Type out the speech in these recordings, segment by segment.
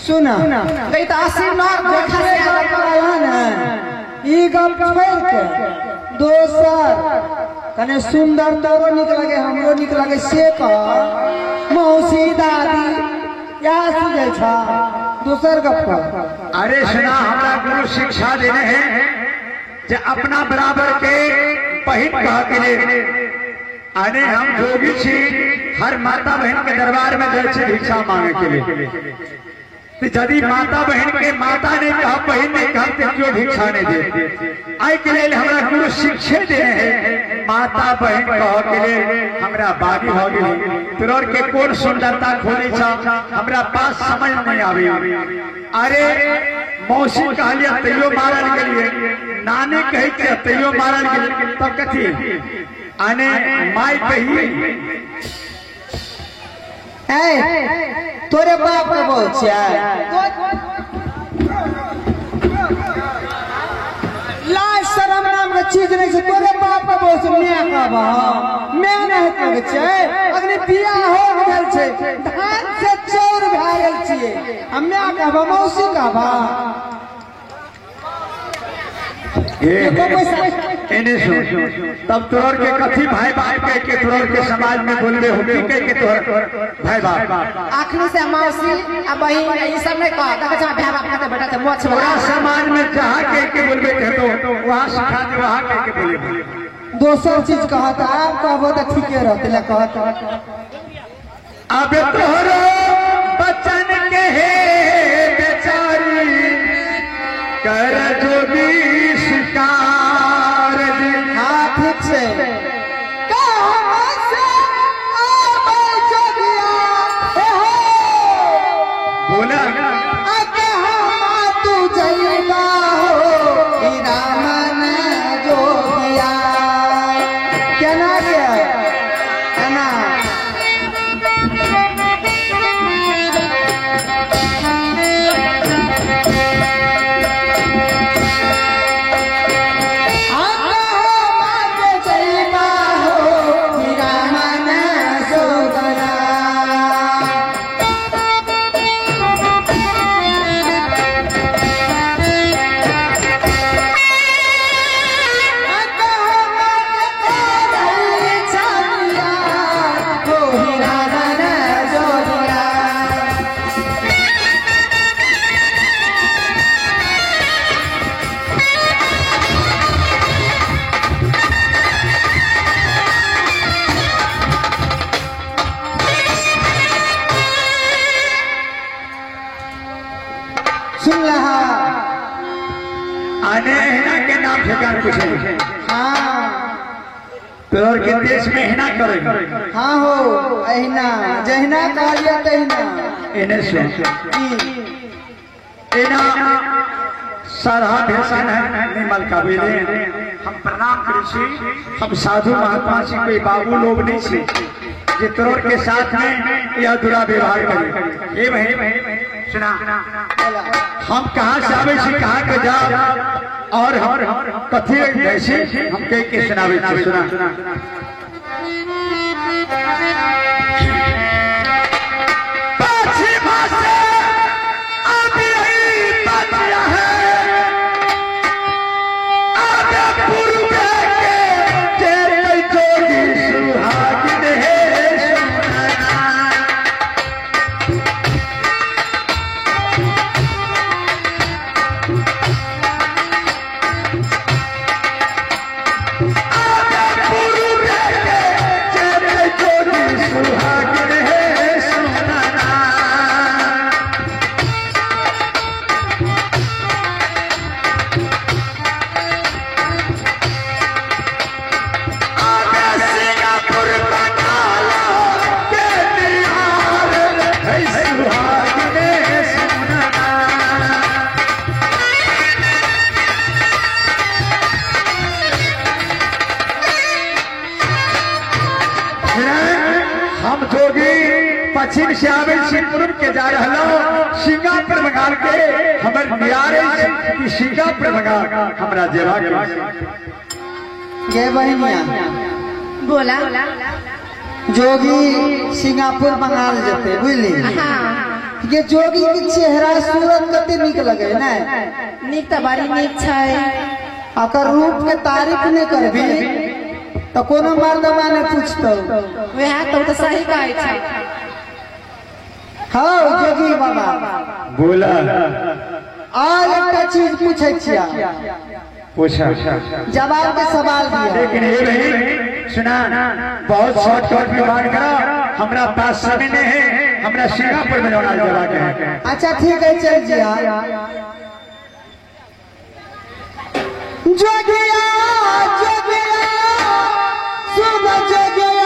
सुना गई तो आशीर्वाद देखले ई गप छोड़ के दोसर कने सुंदर तोरो निक लगे हमरो निक लगे से कह मौसी दादी या सुझे छा दोसर गप कर। अरे सुना हमरा गुरु शिक्षा देने हैं जे अपना बराबर के बहन कह के ले अने हम जोगी छी हर माता बहन के दरबार में गए छे भिक्षा मांगे के लिए यदि माता बहन के माता ने कहा बहन ने कहा तो क्यों भिक्षा ने दे आई के लिए हमरा गुरु शिक्षा दे हैं माता बहन कह के लिए हमरा बागी हो गई तोर के कौन सुंदरता खोले छा हमरा पास समझ नहीं आवे। अरे मौसी कहलिया तैयो मारल गेलिए नानी कही के तैयो मारल गेलिए तब कथी आने माई कही तोरे बाप के बोल लाज शरम नाम के चीज नहीं छै तोरे बाप के बोल मैं कहब मैं नहीं कहै छै अग्नि बियाह हो गेल छै धान से चौर भए गेल छियै हम मैं कहब मौसी कहब तब तोर के कथी भाई बाप कह के तोर के समाज में बोलबे हो कह के तोर भाई बाप आखिरी से मौसी आ बहिन ई सब नहीं कह तब जा भाई बाप के बेटा के मोछ पूरा समाज में जहां कह के बोलबे तो वहां सिखा दे वहां कह के बोले दोसर चीज कहत आप कहबो त ठीके रहते ले कहत अब तोरो बचन के हे बेचारी कर जोगी शिकार दे ठीक से बोला तू जइबा हो रामन जोगिया केना गया केना सुन रहा आने हिना के नाम ठेकान पूछे हाँ तोर के देश में हिना करे हाँ हो अहिना जहिना कहलिया तहिना इन्हें सुन इना सारा भेसन है निमल काबिले हम प्रणाम करै छी हम साधु महात्मा छी कोई बाबू लोग नहीं छी जे तोर के साथ में यह दुरा व्यवहार करे ये भाई सुना हम कहाँ से आवे छी कहाँ के जा और हम कथी जैसे हम कह के सुनावे छी सुना पश्चिमा से अभी बतिया है आगे पूर्व के तेरे जोगी सुहागिन है हम जोगी पश्चिम से आवे पूर्व के जा रहा सिंगापुर बंगाल के हमर नियारे कि सिंगापुर बंगाल हमरा जेबा गे बहिनिया बोला जोगी सिंगापुर बंगाल जते बुझली ये जोगी के चेहरा सूरत कते निक लगे ना नीक तो बड़ी नीक छै अकर रूप के तारीफ नहीं करबी तो कोनो मर्दमा ने पूछतो वह तो सही कहै छै हाँ जोगी बाबा बोला आज एक चीज पूछे छिया पूछा जवाब के सवाल दिया लेकिन ये नहीं सुना बहुत शॉर्टकट में बात करा हमरा पास समय नहीं है हमरा सिंगापुर में जाना जवाब है अच्छा ठीक है चल जिया जोगिया जोगिया सुबह जोगिया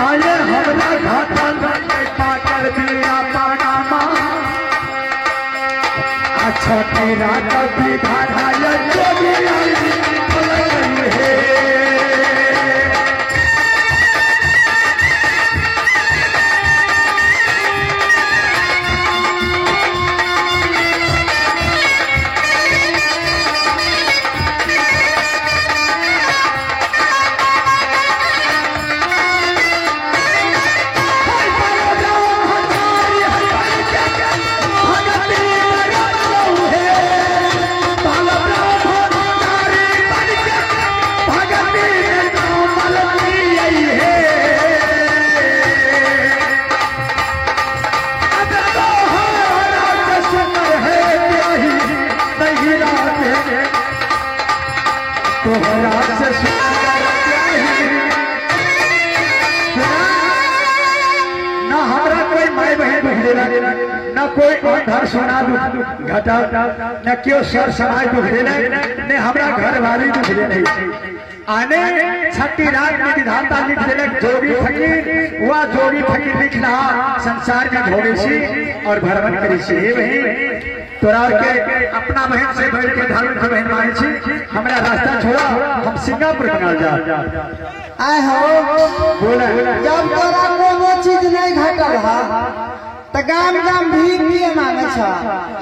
आए हमरा घाटा पाकर दिया पानामा अच्छा तेरा कभी धारा जो भी आई है न कोई घर सुना घटा न क्यों सर समाज दुख देने ने हमरा घर वाली दुख देने आने छठी रात में विधाता लिख देने जोगी फकीर वह जोगी फकीर लिखना संसार में भोगी सी और भरवन करी सी वही तोरा के अपना बहन से बैठ के धर्म के बहन मानी छी हमरा रास्ता छोड़ा हम सिंगापुर कनाल जा आए हो बोला जब तोरा कोनो चीज नहीं घटल हा तो गाम गाम भीख किए मांगे छ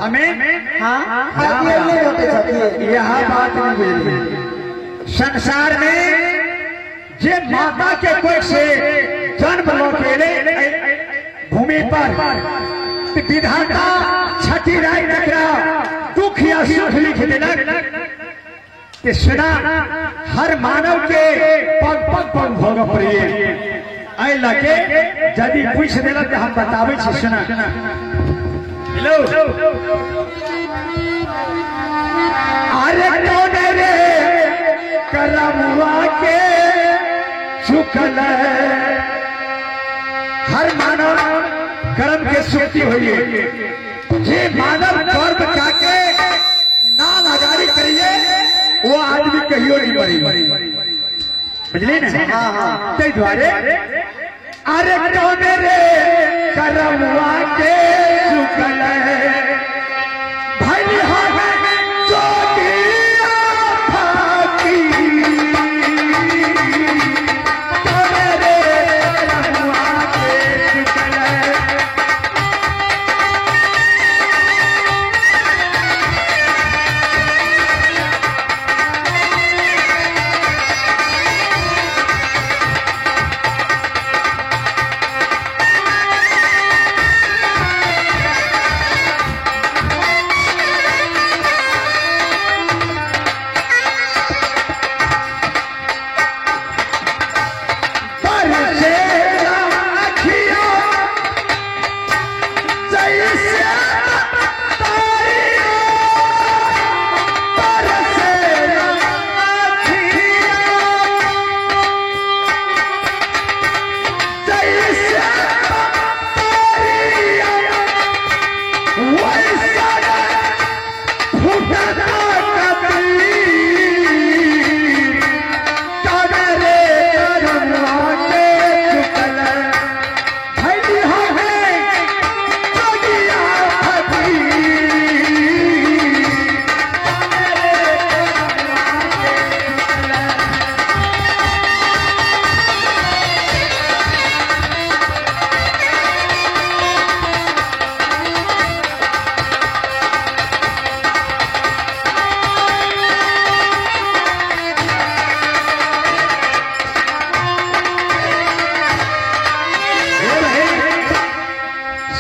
हमें हाँ खातिर नहीं होते छथि यह बात नहीं बोली संसार में जे माता के कोई से जन्म लोकेले भूमि पर विधाता छठी रात तकरा दुख या सुख लिख देलक कि सुना हर मानव के पग पग पग भोग पड़िए आई लगे यदि पूछ देला तो हम बतावे छी सुना हेलो अरे कौन रे करमुआ के चुकल हर मानव कर्म के सुखी हुई जे मानव कर्म काके नाम आजादी करिए वो आदमी कहियो नहीं मरी बुझली ना ते द्वारे अरे कौन रे करमुआ के चुकल भाई जोगिया फाकी कौन रे करमुआ के चुकल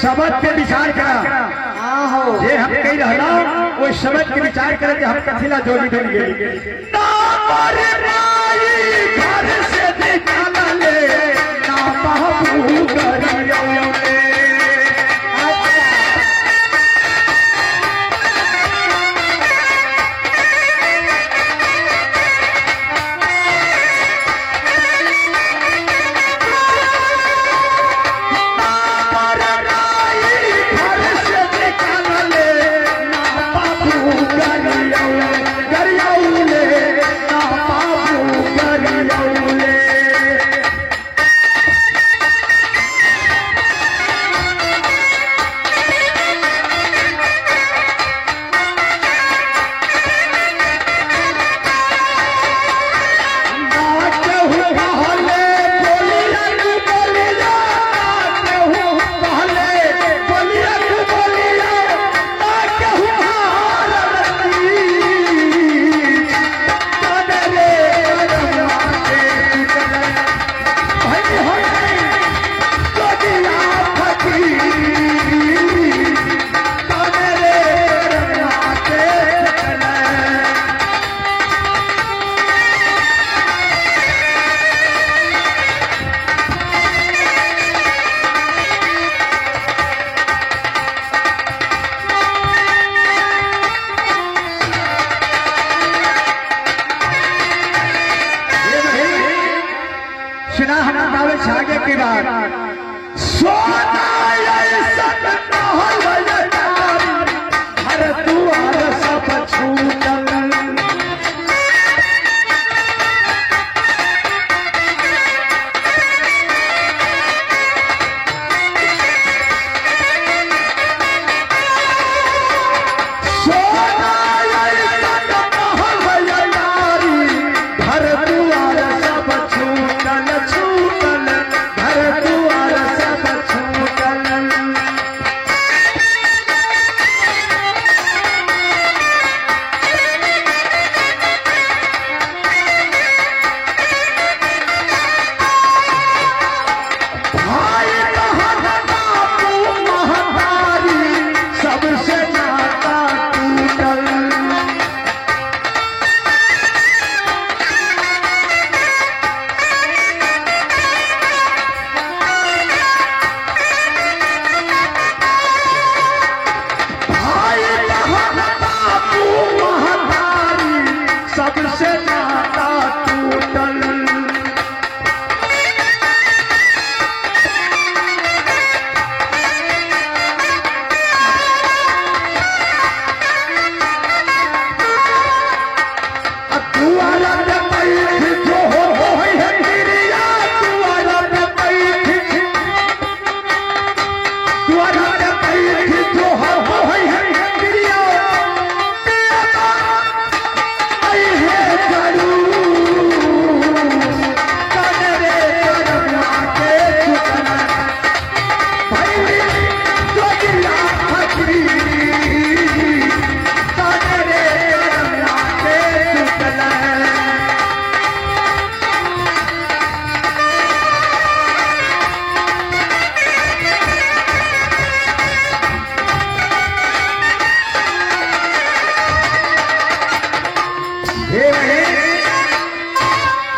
शब्द के विचार करा जे हम कही रहना वो शब्द के विचार करे हम कथिला जोगी बन गए घर से निकाल ले ना बाबू गरियो की बात सोना ऐसन महल हर दुआर सब छूटल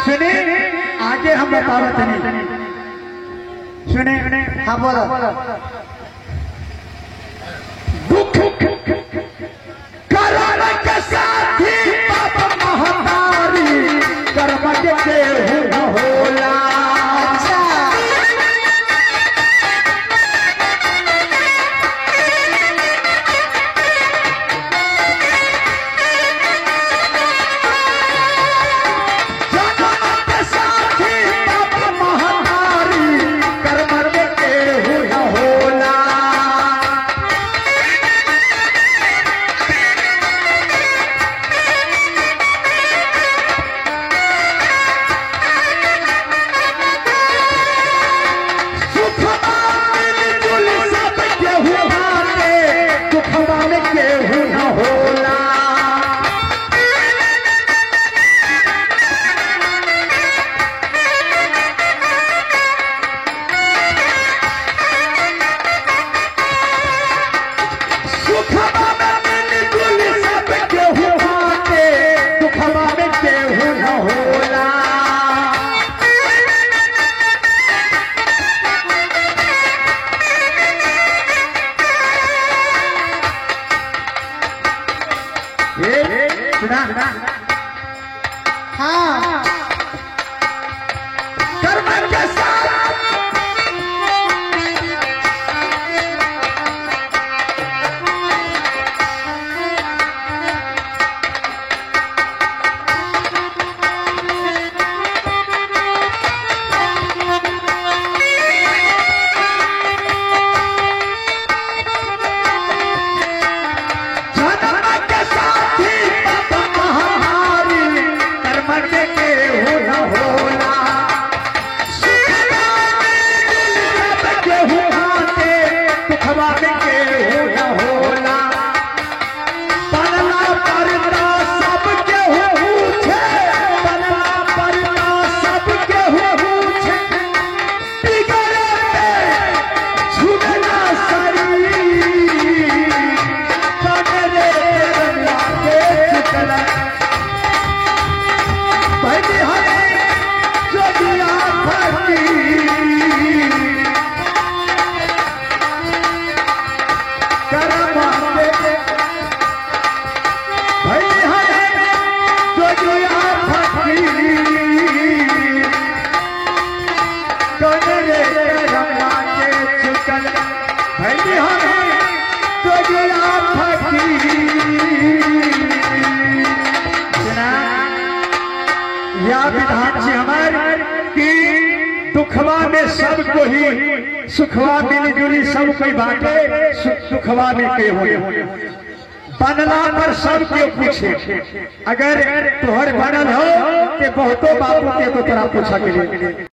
सुने आगे हम बतावत नहीं सुने हाँ बोलो दुख करार के साथी बाबा महतारी कर्म के होला दुखवा में सबको ही सुखवा मिली जुली सब कोई बाटे, दुखवा में के हो बनला पर सब के पूछे। अगर तोहर बनल हो तो बहुतो बापू के तो तोरा पूछा के लिए